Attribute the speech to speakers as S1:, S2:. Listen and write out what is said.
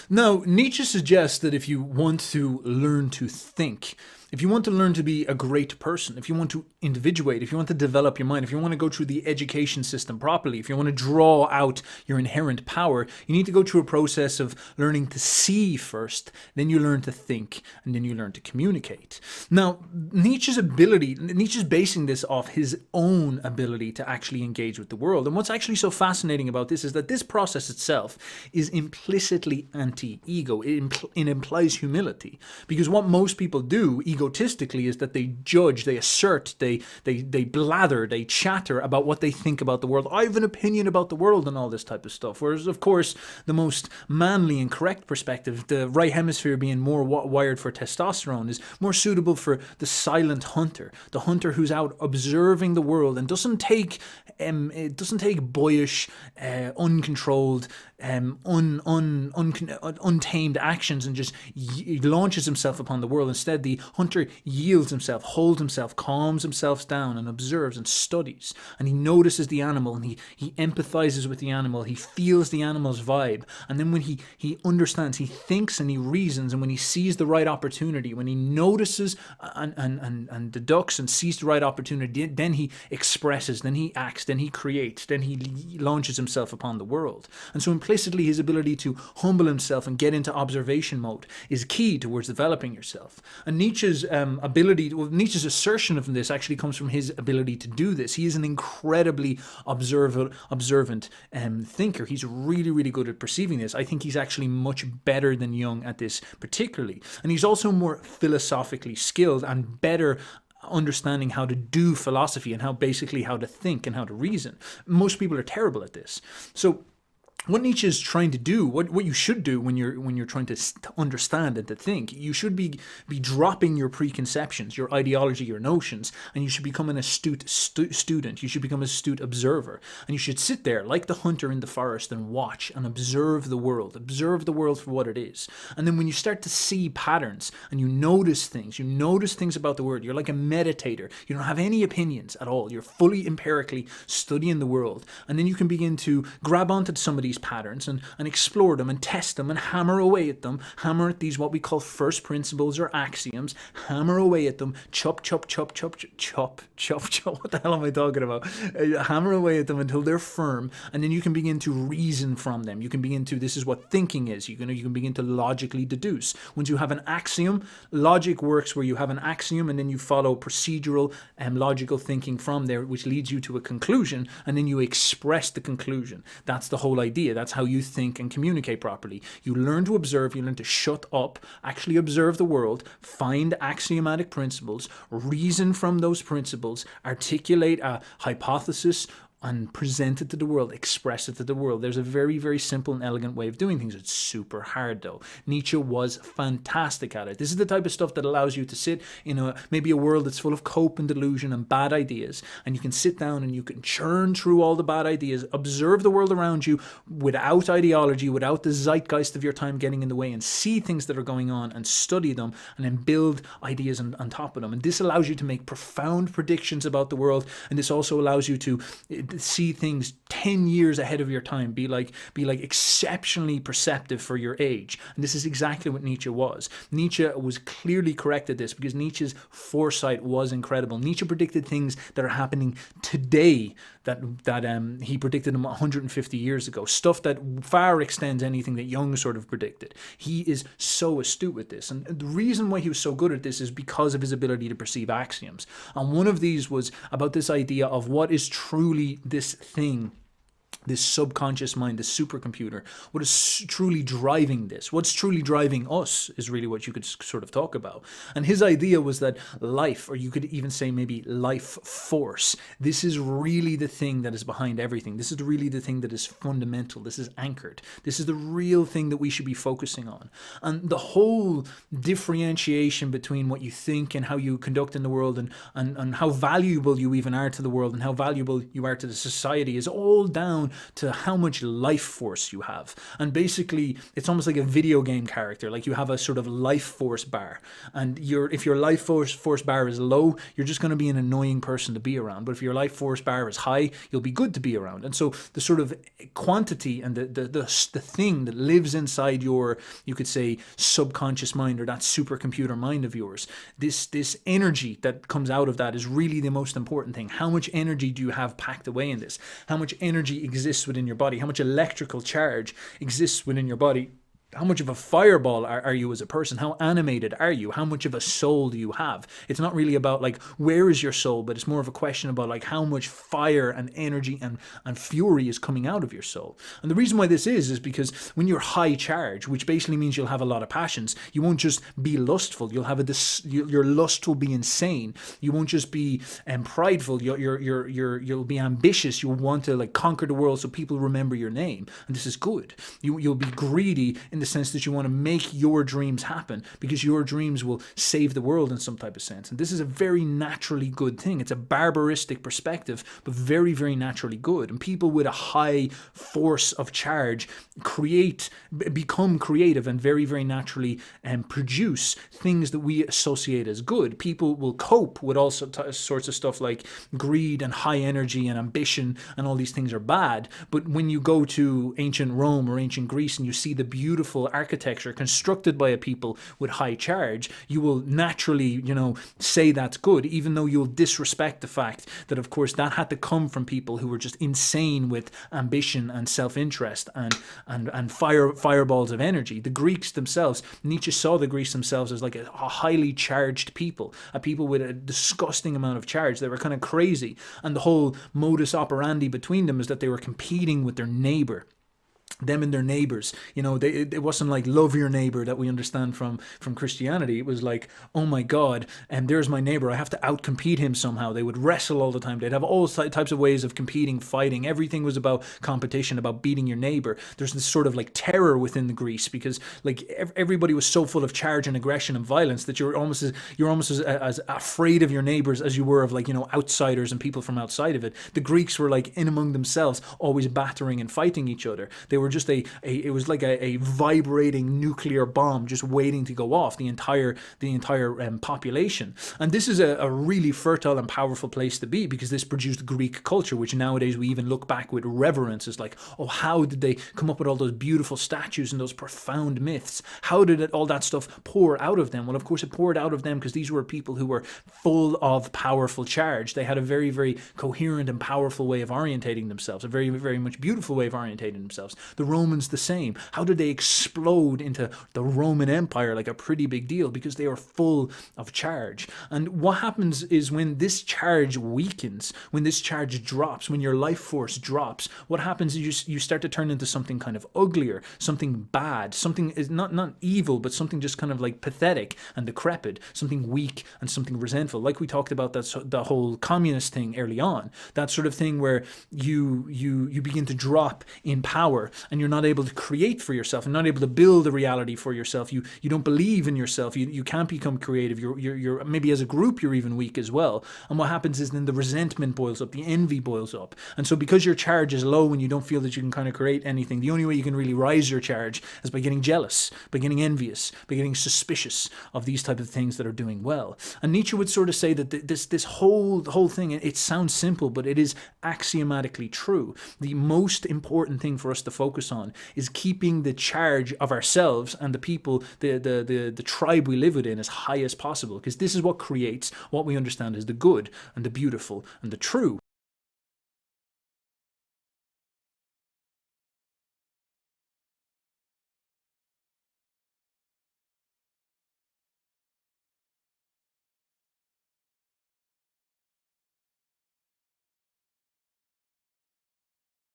S1: Now, Nietzsche suggests that if you want to learn to think, if you want to learn to be a great person, if you want to individuate, if you want to develop your mind, if you want to go through the education system properly, if you want to draw out your inherent power, you need to go through a process of learning to see first, then you learn to think, and then you learn to communicate. Now, Nietzsche's basing this off his own ability to actually engage with the world. And what's actually so fascinating about this is that this process itself is implicitly anti-ego. It implies humility. Because what most people do, egotistically, is that they judge, they assert, they blather, they chatter about what they think about the world. I have an opinion about the world and all this type of stuff. Whereas, of course, the most manly and correct perspective, the right hemisphere being more wired for testosterone, is more suitable for the silent hunter, the hunter who's out observing the world and it doesn't take boyish, uncontrolled, untamed actions and just launches himself upon the world. Instead, the hunter yields himself, holds himself, calms himself down, and observes and studies. And he notices the animal, and he empathizes with the animal. He feels the animal's vibe. And then when he understands, he thinks and he reasons. And when he sees the right opportunity, when he notices and deducts and sees the right opportunity, then he expresses, then he acts, then he creates, then he launches himself upon the world. And so implicitly, his ability to humble himself and get into observation mode is key towards developing yourself. And Nietzsche's Nietzsche's assertion of this actually comes from his ability to do this. He is an incredibly observant thinker. He's really, really good at perceiving this. I think he's actually much better than Jung at this particularly. And he's also more philosophically skilled and better understanding how to do philosophy and how to think and how to reason. Most people are terrible at this. So what Nietzsche is trying to do, what you should do when you're trying to understand and to think, you should be dropping your preconceptions, your ideology, your notions, and you should become an astute student. You should become an astute observer, and you should sit there like the hunter in the forest and watch and observe the world for what it is. And then when you start to see patterns and you notice things about the world, you're like a meditator. You don't have any opinions at all. You're fully empirically studying the world, and then you can begin to grab onto some of these patterns and explore them and test them and hammer away at them, hammer at these what we call first principles or axioms, hammer away at them, chop, what the hell am I talking about? Hammer away at them until they're firm, and then you can begin to reason from them. You can begin to, this is what thinking is, you can begin to logically deduce. Once you have an axiom, logic works where you have an axiom and then you follow procedural and logical thinking from there, which leads you to a conclusion, and then you express the conclusion. That's the whole idea. That's how you think and communicate properly. You learn to observe, you learn to shut up, actually observe the world, find axiomatic principles, reason from those principles, articulate a hypothesis, and present it to the world, express it to the world. There's a very, very simple and elegant way of doing things. It's super hard though. Nietzsche was fantastic at it. This is the type of stuff that allows you to sit in maybe a world that's full of cope and delusion and bad ideas, and you can sit down and you can churn through all the bad ideas, observe the world around you without ideology, without the zeitgeist of your time getting in the way, and see things that are going on and study them and then build ideas on top of them. And this allows you to make profound predictions about the world, and this also allows you to see things 10 years ahead of your time, be like exceptionally perceptive for your age. And this is exactly what Nietzsche was. Nietzsche was clearly correct at this because Nietzsche's foresight was incredible. Nietzsche predicted things that are happening today that he predicted them 150 years ago, stuff that far extends anything that Jung sort of predicted. He is so astute with this, and the reason why he was so good at this is because of his ability to perceive axioms. And one of these was about this idea of what is truly this thing, this subconscious mind, this supercomputer. What is truly driving this? What's truly driving us is really what you could sort of talk about. And his idea was that life, or you could even say maybe life force, this is really the thing that is behind everything. This is really the thing that is fundamental. This is anchored. This is the real thing that we should be focusing on. And the whole differentiation between what you think and how you conduct in the world, and how valuable you even are to the world and how valuable you are to the society, is all down to how much life force you have. And basically, it's almost like a video game character. Like you have a sort of life force bar, and if your life force bar is low, you're just going to be an annoying person to be around. But if your life force bar is high, you'll be good to be around. And so the sort of quantity and the thing that lives inside your, you could say, subconscious mind, or that supercomputer mind of yours, this energy that comes out of that is really the most important thing. How much energy do you have packed away in this? How much energy exists within your body? How much electrical charge exists within your body? How much of a fireball are you as a person? How animated are you? How much of a soul do you have? It's not really about like, where is your soul, but it's more of a question about like how much fire and energy and fury is coming out of your soul. And the reason why this is because when you're high charge, which basically means you'll have a lot of passions, you won't just be lustful. You'll have your lust will be insane. You won't just be prideful. You'll be ambitious. You'll want to like conquer the world so people remember your name. And this is good. You'll be greedy in the sense that you want to make your dreams happen, because your dreams will save the world in some type of sense. And this is a very naturally good thing. It's a barbaristic perspective, but very, very naturally good. And people with a high force of charge become creative and very, very naturally produce things that we associate as good. People will cope with all sorts of stuff like greed and high energy and ambition, and all these things are bad. But when you go to ancient Rome or ancient Greece and you see the beautiful architecture constructed by a people with high charge, you will naturally, say that's good, even though you'll disrespect the fact that, of course, that had to come from people who were just insane with ambition and self-interest and fireballs of energy. The Greeks themselves, Nietzsche saw the Greeks themselves as like a highly charged people, a people with a disgusting amount of charge. They were kind of crazy, and the whole modus operandi between them is that they were competing with their neighbor. Them and their neighbors, it wasn't like love your neighbor that we understand from Christianity. It was like, oh my God, and there's my neighbor, I have to outcompete him somehow. They would wrestle all the time. They'd have all types of ways of competing, fighting. Everything was about competition, about beating your neighbor. There's this sort of like terror within the Greece, because like everybody was so full of charge and aggression and violence that you're almost as afraid of your neighbors as you were of like outsiders and people from outside of it. The Greeks were like in among themselves, always battering and fighting each other. They were just it was like a vibrating nuclear bomb just waiting to go off, the entire population. And this is a really fertile and powerful place to be, because this produced Greek culture, which nowadays we even look back with reverence. It's like, oh, how did they come up with all those beautiful statues and those profound myths? How did all that stuff pour out of them? Well, of course it poured out of them because these were people who were full of powerful charge. They had a very, very coherent and powerful way of orientating themselves, a very, very much beautiful way of orientating themselves. The Romans the same. How did they explode into the Roman Empire like a pretty big deal? Because they were full of charge. And what happens is when this charge weakens, when this charge drops, when your life force drops, what happens is you start to turn into something kind of uglier, something bad, something is not evil, but something just kind of like pathetic and decrepit, something weak and something resentful. Like we talked about the whole communist thing early on, that sort of thing where you begin to drop in power, and you're not able to create for yourself and not able to build a reality for yourself. You don't believe in yourself. You can't become creative. You're maybe as a group you're even weak as well. And what happens is then the resentment boils up, the envy boils up. And so because your charge is low and you don't feel that you can kind of create anything, the only way you can really rise your charge is by getting jealous, by getting envious, by getting suspicious of these type of things that are doing well. And Nietzsche would sort of say that this whole thing, it sounds simple, but it is axiomatically true. The most important thing for us to focus on is keeping the charge of ourselves and the people, the tribe we live within, as high as possible, because this is what creates what we understand as the good and the beautiful and the true.